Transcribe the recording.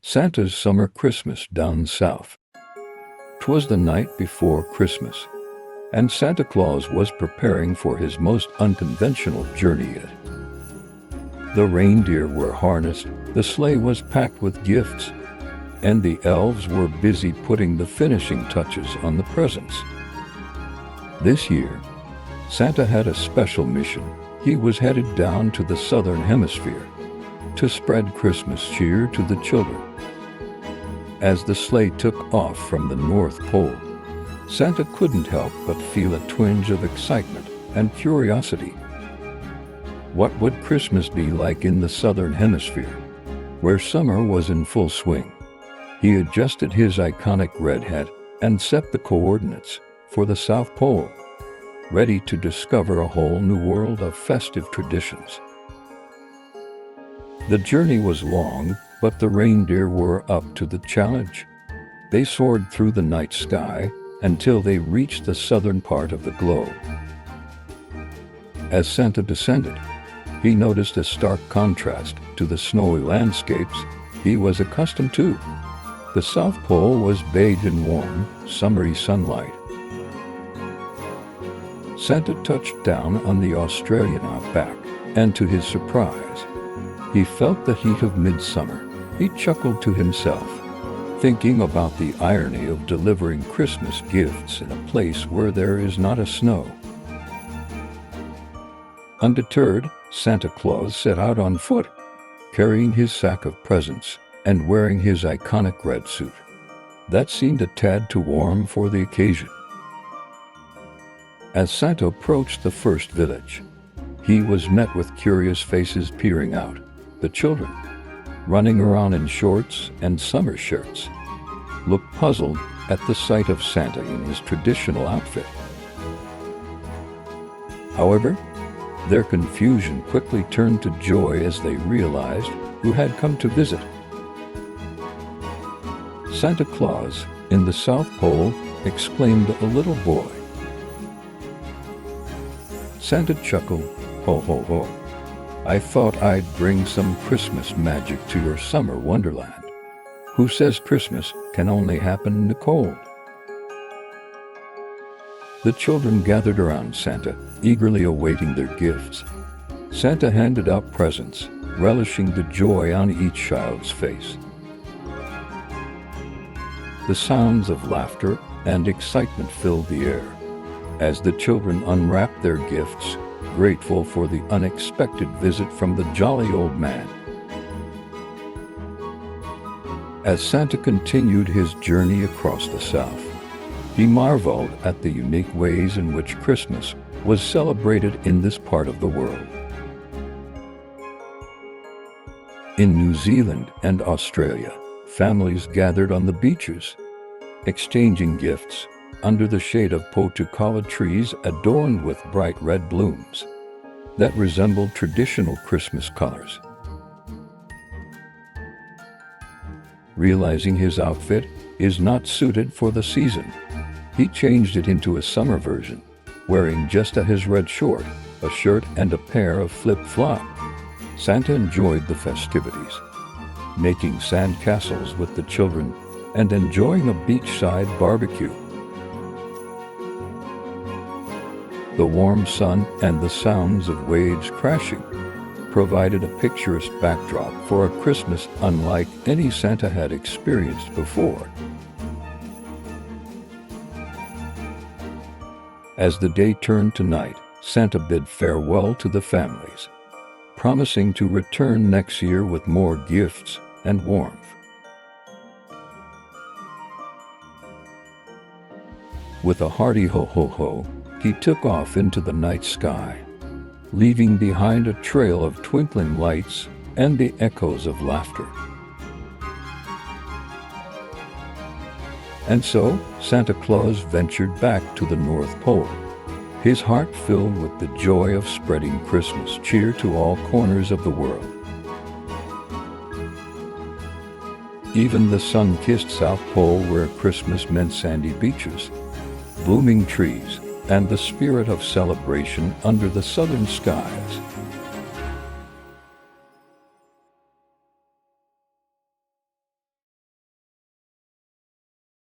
Santa's Summer Christmas Down South. 'Twas the night before Christmas, and Santa Claus was preparing for his most unconventional journey yet. The reindeer were harnessed, the sleigh was packed with gifts, and the elves were busy putting the finishing touches on the presents. This year, Santa had a special mission. He was headed down to the Southern Hemisphere to spread Christmas cheer to the children. As the sleigh took off from the North Pole, Santa couldn't help but feel a twinge of excitement and curiosity. What would Christmas be like in the Southern Hemisphere, where summer was in full swing? He adjusted his iconic red hat and set the coordinates for the South Pole, ready to discover a whole new world of festive traditions. The journey was long, but the reindeer were up to the challenge. They soared through the night sky until they reached the southern part of the globe. As Santa descended, he noticed a stark contrast to the snowy landscapes he was accustomed to. The South Pole was bathed in warm, summery sunlight. Santa touched down on the Australian outback, and to his surprise, he felt the heat of midsummer. He chuckled to himself, thinking about the irony of delivering Christmas gifts in a place where there is not a snow. Undeterred, Santa Claus set out on foot, carrying his sack of presents and wearing his iconic red suit. That seemed a tad too warm for the occasion. As Santa approached the first village, he was met with curious faces peering out. The children, running around in shorts and summer shirts, looked puzzled at the sight of Santa in his traditional outfit. However, their confusion quickly turned to joy as they realized who had come to visit. Santa Claus, in the South Pole, exclaimed a little boy. Santa chuckled, "Ho, ho, ho. I thought I'd bring some Christmas magic to your summer wonderland. Who says Christmas can only happen in the cold?" The children gathered around Santa, eagerly awaiting their gifts. Santa handed out presents, relishing the joy on each child's face. The sounds of laughter and excitement filled the air as the children unwrapped their gifts, grateful for the unexpected visit from the jolly old man. As Santa continued his journey across the South, he marveled at the unique ways in which Christmas was celebrated in this part of the world. In New Zealand and Australia, families gathered on the beaches, exchanging gifts under the shade of Pohutukawa trees adorned with bright red blooms that resembled traditional Christmas colors. Realizing his outfit is not suited for the season, he changed it into a summer version, wearing just his red short, a shirt, and a pair of flip-flops. Santa enjoyed the festivities, making sandcastles with the children and enjoying a beachside barbecue. The warm sun and the sounds of waves crashing provided a picturesque backdrop for a Christmas unlike any Santa had experienced before. As the day turned to night, Santa bid farewell to the families, promising to return next year with more gifts and warmth. With a hearty ho-ho-ho, he took off into the night sky, leaving behind a trail of twinkling lights and the echoes of laughter. And so, Santa Claus ventured back to the North Pole, his heart filled with the joy of spreading Christmas cheer to all corners of the world. Even the sun-kissed South Pole, where Christmas meant sandy beaches, blooming trees, and the spirit of celebration under the southern skies,